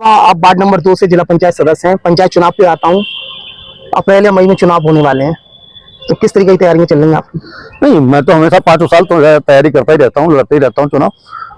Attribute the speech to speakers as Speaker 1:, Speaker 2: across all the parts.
Speaker 1: आप ward number 2 से जिला पंचायत सदस्य हैं। पंचायत चुनाव पे आता हूँ। अप्रैल या मई में चुनाव होने वाले हैं, तो किस तरीके की तैयारियां चल रही हैं आपकी?
Speaker 2: नहीं, मैं तो हमेशा 5 साल तो तैयारी करता ही रहता हूँ, लड़ते ही रहता हूँ चुनाव।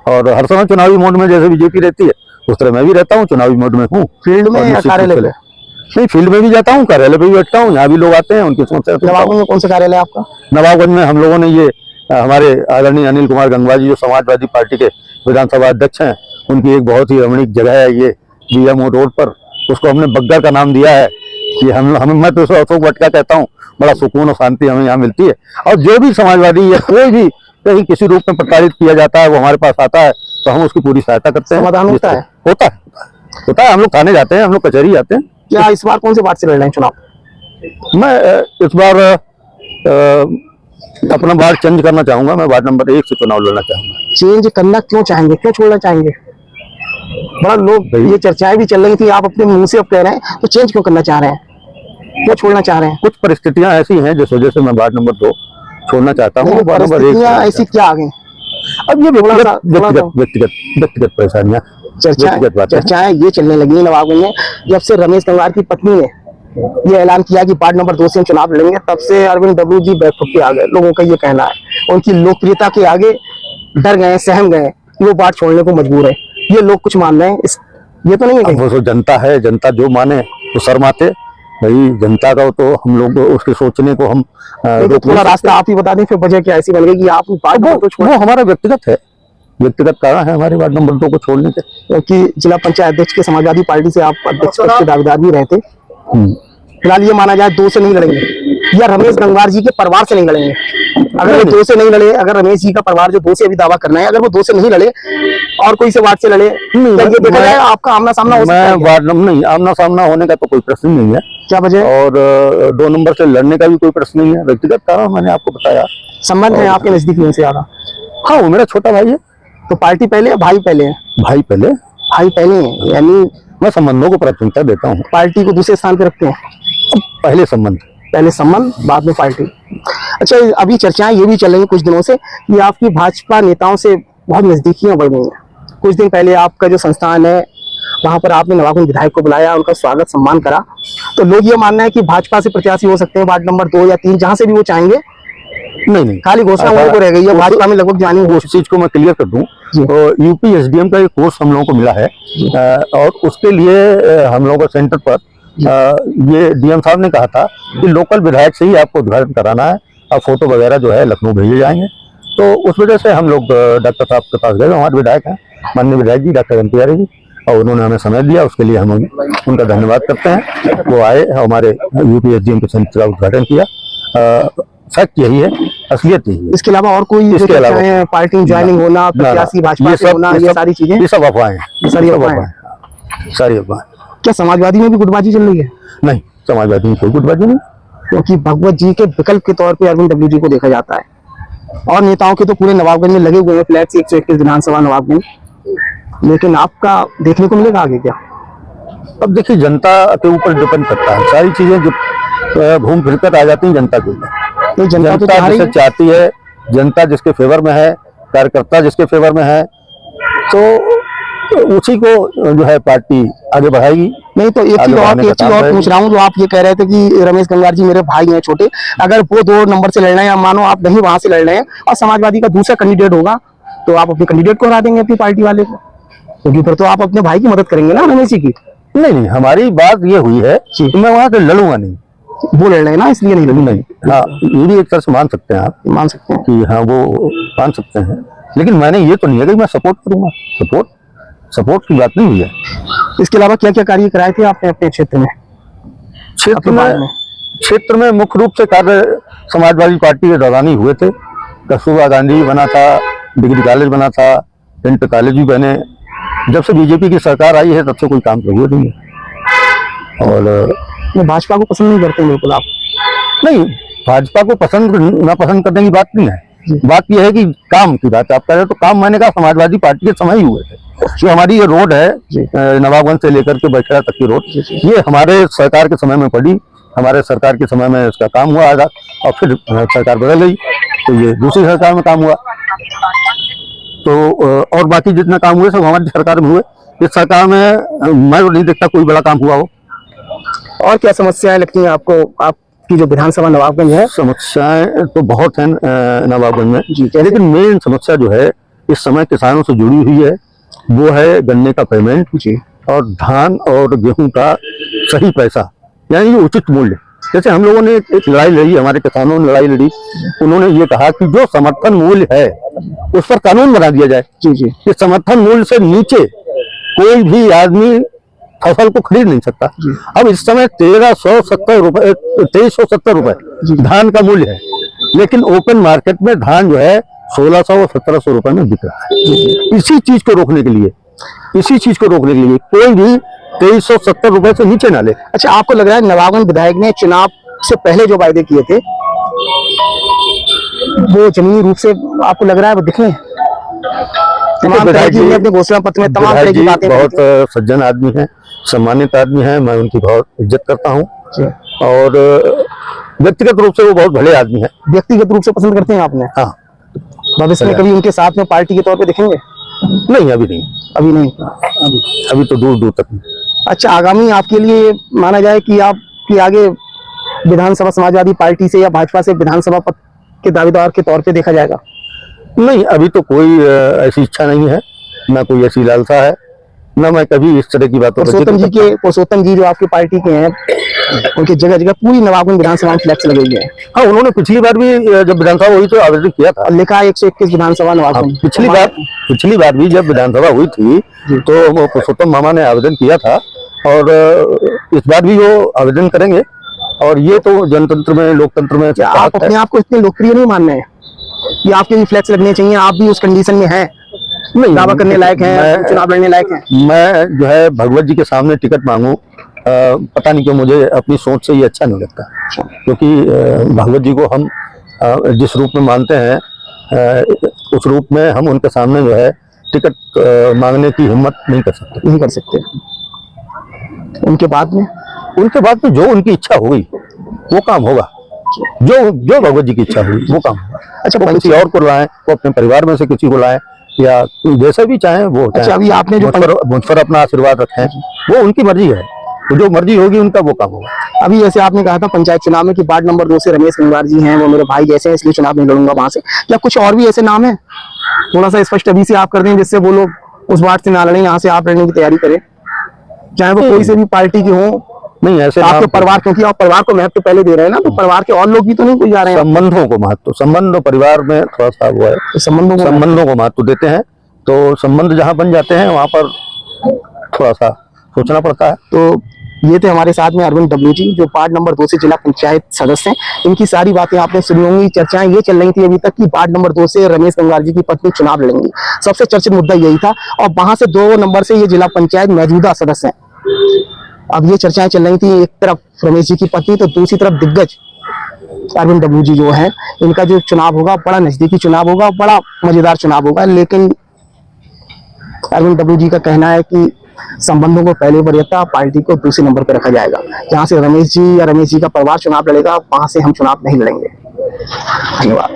Speaker 2: और हर समय चुनावी मोड में जैसे बीजेपी रहती है उस तरह मैं भी रहता हूँ, चुनावी मोड में हूँ।
Speaker 1: फील्ड में या कार्यालय पे?
Speaker 2: नहीं, फील्ड में भी जाता हूँ, कार्यालय पे भी बैठता हूँ, यहाँ भी लोग आते हैं, उनकी समस्या।
Speaker 1: नवाबगंज में कौन सा कार्यालय है आपका?
Speaker 2: नवाबगंज में हम लोगों ने ये हमारे आदरणीय अनिल कुमार गंगवा जी जो समाजवादी पार्टी के विधानसभा अध्यक्ष हैं, उनकी एक बहुत ही रमणीक जगह है ये बीएमओ रोड पर, उसको हमने बग्गर का नाम दिया है कि मैं तो अशोक वाटिका कहता हूँ। बड़ा सुकून और शांति हमें यहाँ मिलती है। और जो भी समाजवादी या कोई भी कहीं किसी रूप में प्रताड़ित किया जाता है वो हमारे पास आता है तो हम उसकी पूरी सहायता करते हैं।
Speaker 1: समाधान होता है?
Speaker 2: होता है। हम लोग थाने जाते हैं, हम लोग कचहरी जाते हैं।
Speaker 1: क्या इस बार कौन से वार्ड से लड़ रहे हैं चुनाव?
Speaker 2: मैं इस बार अपना वार्ड चेंज करना चाहूंगा। मैं वार्ड नंबर 1 से चुनाव लड़ना चाहूंगा।
Speaker 1: चेंज करना क्यों चाहेंगे, क्यों छोड़ना चाहेंगे? बड़ा लोग ये चर्चाएं भी चल रही थी, आप अपने मुंह से अब कह रहे हैं, तो चेंज क्यों करना चाह रहे हैं, क्यों छोड़ना चाह रहे हैं?
Speaker 2: कुछ परिस्थितियां ऐसी हैं जिस वजह से मैं वार्ड नंबर 2 छोड़ना चाहता हूँ। वार्ड नंबर 1
Speaker 1: ऐसी क्या आ गई?
Speaker 2: अब ये व्यक्तिगत परेशानियां,
Speaker 1: चर्चाएं ये चलने लगी नवाबगंज में जब से रमेश गंगवार की पत्नी ने ये ऐलान किया कि वार्ड नंबर 2 से हम चुनाव लड़ेंगे, तब से अरविंद डब्लू जी बैकफुट पे आ गए। लोगों का ये कहना है उनकी लोकप्रियता के आगे डर गए, सहम गए, वो वार्ड छोड़ने को मजबूर है। ये लोग कुछ मान रहे हैं, ये तो नहीं है?
Speaker 2: वो तो जनता है, जनता जो माने तो शर्माते भाई। जनता का तो हम लोग उसके सोचने को हम
Speaker 1: तो थोड़ा रास्ता आप ही बता दें, फिर वजह क्या ऐसी बन गई कि आप
Speaker 2: वो हमारा व्यक्तिगत है, व्यक्तिगत कारण है हमारे वार्ड नंबर 2 को छोड़ने के।
Speaker 1: क्योंकि जिला पंचायत अध्यक्ष के समाजवादी पार्टी से आप अध्यक्ष पद के दावेदार भी रहते। फिलहाल ये माना जाए 2 से नहीं लड़ेंगे, या रमेश गंगवार जी के परिवार से नहीं लड़ेंगे? अगर वो 2 से नहीं लड़े, अगर रमेश जी का परिवार जो 2 से अभी दावा करना है, अगर वो 2 से नहीं लड़े और कोई से वार्ड से लड़े, तो ये देखा जाए आपका आमना सामना हो सकता है?
Speaker 2: वार्ड नंबर नहीं, आमना सामना होने का तो कोई प्रश्न नहीं है।
Speaker 1: क्या वजह?
Speaker 2: और 2 नंबर से लड़ने का भी कोई प्रश्न नहीं है। व्यक्तिगत कारण मैंने आपको बताया।
Speaker 1: संबंध है आपके नजदीक में से ज्यादा?
Speaker 2: हाँ, वो मेरा छोटा भाई है।
Speaker 1: तो पार्टी पहले या भाई पहले है?
Speaker 2: भाई पहले।
Speaker 1: भाई पहले है, यानी
Speaker 2: मैं संबंधों को प्राथमिकता देता हूँ।
Speaker 1: पार्टी को दूसरे स्थान पे रखते हैं?
Speaker 2: पहले संबंध
Speaker 1: बाद में पार्टी। अच्छा, अभी चर्चाएं ये भी चल रही हैं कुछ दिनों से कि आपकी भाजपा नेताओं से बहुत नजदीकियां बढ़ गई हैं। कुछ दिन पहले आपका जो संस्थान है वहां पर आपने नवाबगंज विधायक को बुलाया, उनका स्वागत सम्मान करा। तो लोग ये मानना है कि भाजपा से प्रत्याशी हो सकते हैं वार्ड नंबर 2 या 3, जहां से भी वो चाहेंगे।
Speaker 2: नहीं,
Speaker 1: खाली घोषणा होने को रह गई है, भाजपा में लगभग जानी हो।
Speaker 2: उस चीज को मैं क्लियर कर दूं, तो यूपी एसडीएम का एक कोर्स हम लोगों को मिला है और उसके लिए हम लोगों को सेंटर पर ये डीएम साहब ने कहा था कि लोकल विधायक से ही आपको उद्घाटन कराना है और फोटो वगैरह जो है लखनऊ भेजे जाएंगे। तो उस वजह से हम लोग डॉक्टर साहब के पास गए। हमारे विधायक हैं, माननीय विधायक जी डॉक्टर एनपीआर जी, और उन्होंने हमें समय दिया, उसके लिए हम उनका धन्यवाद करते हैं। वो आए, हमारे यूपी एसडीएम के सेंटर का उद्घाटन किया। फैक्ट यही है, असलियत यही है।
Speaker 1: इसके अलावा और कोई
Speaker 2: इसके अलावा
Speaker 1: पार्टी ज्वाइनिंग होना, प्रत्याशी भाजपा से होना, ये सारी चीजें,
Speaker 2: ये सब अफवाहें हैं, सारी अफवाहें।
Speaker 1: क्या समाजवादी में भी गुटबाजी चल रही है? नहीं,
Speaker 2: समाजवादी में कोई गुटबाजी नहीं,
Speaker 1: क्योंकि भगवत जी के विकल्प के तौर पे अरविंद डब्ल्यू जी को देखा जाता है और नेताओं के तो पूरे नवाबगंज में लगे हुए हैं फ्लैट से 121 विधानसभा नवाबगंज। लेकिन आपका देखने को मिलेगा आगे क्या?
Speaker 2: अब देखिए, जनता के ऊपर डिपेंड करता है, सारी चीजें जो घूम फिर कर आ जाती हैं जनता के ऊपर। जनता जिसे चाहती है, जनता जिसके फेवर में है, कार्यकर्ता जिसके फेवर में है, तो उसी को जो है पार्टी आगे बढ़ाएगी।
Speaker 1: नहीं तो एक चीज और पूछ रहा हूँ, जो आप ये कह रहे थे कि रमेश गंगवार जी मेरे भाई हैं छोटे, अगर वो 2 नंबर से लड़ रहे हैं, मानो आप नहीं वहां से लड़ रहे हैं और समाजवादी का दूसरा कैंडिडेट होगा, तो आप अपने कैंडिडेट को हरा देंगे अपनी पार्टी वाले को? क्योंकि फिर तो आप अपने भाई की मदद करेंगे ना रमेश जी की।
Speaker 2: नहीं, हमारी बात ये हुई है कि मैं वहां से लड़ूंगा नहीं,
Speaker 1: वो लड़ रहे हैं ना, इसलिए नहीं लड़ूंगा।
Speaker 2: नहीं, हाँ, ये भी एक तरह से मान सकते हैं आप,
Speaker 1: मान सकते हैं
Speaker 2: कि हाँ वो मान सकते हैं, लेकिन मैंने ये तो नहीं है कि मैं सपोर्ट करूंगा। सपोर्ट की बात नहीं हुई है।
Speaker 1: इसके अलावा क्या क्या कार्य कराए थे आपने अपने क्षेत्र में?
Speaker 2: क्षेत्र में मुख्य रूप से कार्य समाजवादी पार्टी के दौरान ही हुए थे। कस्तूरबा गांधी बना था, डिग्री कॉलेज बना था, इंटर कॉलेज भी बने। जब से बीजेपी की सरकार आई है तब से कोई काम तो हुआ नहीं है। और
Speaker 1: भाजपा को पसंद नहीं करते बिल्कुल आप?
Speaker 2: नहीं, भाजपा को पसंद ना पसंद करने की बात नहीं है, बात यह है कि काम की बात आप कह रहे हो। तो काम मैंने कहा समाजवादी पार्टी के समय ही हुए थे। जो हमारी ये रोड है नवाबगंज से लेकर के बछड़ा तक की रोड, ये हमारे सरकार के समय में पड़ी। हमारे सरकार के समय में इसका काम हुआ आधा, और फिर सरकार बदल गई तो ये दूसरी सरकार में काम हुआ। तो और बाकी जितना काम हुए सब हमारी सरकार में हुए। इस सरकार में मैं तो नहीं देखता कोई बड़ा काम हुआ हो।
Speaker 1: और क्या समस्याएं लगती हैं आपको, आपकी जो विधानसभा नवाबगंज है?
Speaker 2: समस्याएं तो बहुत हैं नवाबगंज में
Speaker 1: जी, कैसे?
Speaker 2: लेकिन मेन समस्या जो है इस समय किसानों से जुड़ी हुई है वो है गन्ने का पेमेंट
Speaker 1: जी
Speaker 2: और धान और गेहूं का सही पैसा, यानी ये उचित मूल्य। जैसे हम लोगों ने एक लड़ाई लड़ी, हमारे किसानों ने लड़ाई लड़ी, उन्होंने ये कहा कि जो समर्थन मूल्य है उस पर कानून बना दिया जाए
Speaker 1: जी जी
Speaker 2: कि समर्थन मूल्य से नीचे कोई भी आदमी फसल को खरीद नहीं सकता। अब इस समय 2370 रुपए धान का मूल्य है, लेकिन ओपन मार्केट में धान जो है 1600 और 1700 रुपए में बिक रहा है। इसी चीज को रोकने के लिए कोई भी 2370 रुपए से नीचे ना ले।
Speaker 1: अच्छा, आपको लग रहा है नवाबगंज विधायक ने चुनाव से पहले जो वायदे किए थे वो जमीनी रूप से आपको लग रहा है वो दिखे? तमाम तरह की अपने घोषणा पत्र में तमाम तरह की बातें
Speaker 2: बहुत सज्जन आदमी हैं, सम्मानित आदमी हैं, मैं उनकी बहुत इज्जत करता हूं और व्यक्तिगत रूप से वो बहुत भले आदमी हैं।
Speaker 1: व्यक्तिगत रूप से पसंद करते हैं आपने?
Speaker 2: हाँ।
Speaker 1: भविष्य में कभी उनके साथ में पार्टी के तौर पे दिखेंगे?
Speaker 2: नहीं, अभी नहीं, अभी तो दूर दूर तक नहीं।
Speaker 1: अच्छा, आगामी आपके लिए माना जाए कि आपकी आगे विधानसभा समाजवादी पार्टी से या भाजपा से विधानसभा पद के दावेदार के तौर पे देखा जाएगा?
Speaker 2: नहीं, अभी तो कोई ऐसी इच्छा नहीं है, ना कोई ऐसी लालसा है, ना मैं कभी इस तरह की बातों
Speaker 1: पुरुषोत्तम जी जो आपकी पार्टी के हैं, उनकी जगह जगह पूरी नवाबगंज विधानसभा में फ्लैक्स लगे हुए हैं।
Speaker 2: हाँ, उन्होंने पिछली बार भी जब विधानसभा हुई तो आवेदन किया था,
Speaker 1: लिखा 121 विधानसभा नवाबगंज।
Speaker 2: पिछली बार भी जब विधानसभा हुई थी तो पुरुषोत्तम मामा ने आवेदन किया था और इस बार भी वो आवेदन करेंगे। और ये तो जनतंत्र में, लोकतंत्र में
Speaker 1: आप अपने आप को इतने लोकप्रिय नहीं मान रहे हैं कि आपके भी फ्लैक्स लगने चाहिए? आप भी उस कंडीशन में हैं, नहीं दावा करने लायक हैं, चुनाव लड़ने लायक हैं? मैं
Speaker 2: जो है भगवत जी के सामने टिकट मांगू, पता नहीं क्यों मुझे अपनी सोच से ये अच्छा नहीं लगता, क्योंकि भगवत जी को हम जिस रूप में मानते हैं उस रूप में हम उनके सामने जो है टिकट मांगने की हिम्मत नहीं कर सकते।
Speaker 1: उनके बाद में
Speaker 2: जो उनकी इच्छा होगी वो काम होगा, जो भगवत जी की इच्छा हुई वो काम होगा।
Speaker 1: अच्छा,
Speaker 2: वो किसी और को लाएं, वो अपने परिवार में से किसी को लाएं या जैसे भी चाहें वो।
Speaker 1: अच्छा, अभी आपने जो
Speaker 2: मुझ पर अपना आशीर्वाद रखें, वो उनकी मर्जी है, तो जो मर्जी होगी उनका वो काम होगा।
Speaker 1: अभी जैसे आपने कहा था पंचायत चुनाव में कि वार्ड नंबर 2 से रमेश गंगवार जी हैं, वो मेरे भाई जैसे हैं, इसलिए चुनाव नहीं लड़ूंगा वहां से, या कुछ और भी ऐसे नाम है? थोड़ा सा स्पष्ट अभी से आप कर दें जिससे वो लोग उस वार्ड से ना लड़ें, यहाँ से आप लड़ने की तैयारी करें, चाहे वो कोई से भी पार्टी की हो।
Speaker 2: नहीं, ऐसे
Speaker 1: आपके परिवार, क्योंकि आप परिवार को महत्व पहले दे रहे हैं ना, तो परिवार के और लोग भी तो नहीं कोई जा रहे हैं?
Speaker 2: संबंधों को महत्व, संबंध परिवार में थोड़ा सा वो है,
Speaker 1: तो संबंधों
Speaker 2: को महत्व देते हैं, तो संबंध जहाँ बन जाते हैं वहां पर थोड़ा सा सोचना पड़ता है।
Speaker 1: तो ये थे हमारे साथ में अरविंद डब्लू जी, जो वार्ड नंबर 2 से जिला पंचायत सदस्य हैं। इनकी सारी बातें आपने सुनी होंगी। चर्चाएं ये चल रही थी अभी तक कि वार्ड नंबर 2 से रमेश गंगवार जी की पत्नी चुनाव लड़ेंगी, सबसे चर्चित मुद्दा यही था। और वहां से 2 नंबर से ये जिला पंचायत मौजूदा सदस्य हैं। अब ये चर्चाएं चल रही थी, एक तरफ रमेश जी की पत्नी तो दूसरी तरफ दिग्गज अरविंद डब्लू जी जो है, इनका जो चुनाव होगा बड़ा नजदीकी चुनाव होगा, बड़ा मजेदार चुनाव होगा। लेकिन अरविंद डब्लू जी का कहना है कि संबंधों को पहले वरीयता, पार्टी को दूसरे नंबर पर रखा जाएगा। जहां से रमेश जी या रमेश जी का परिवार चुनाव लड़ेगा, वहां से हम चुनाव नहीं लड़ेंगे। धन्यवाद।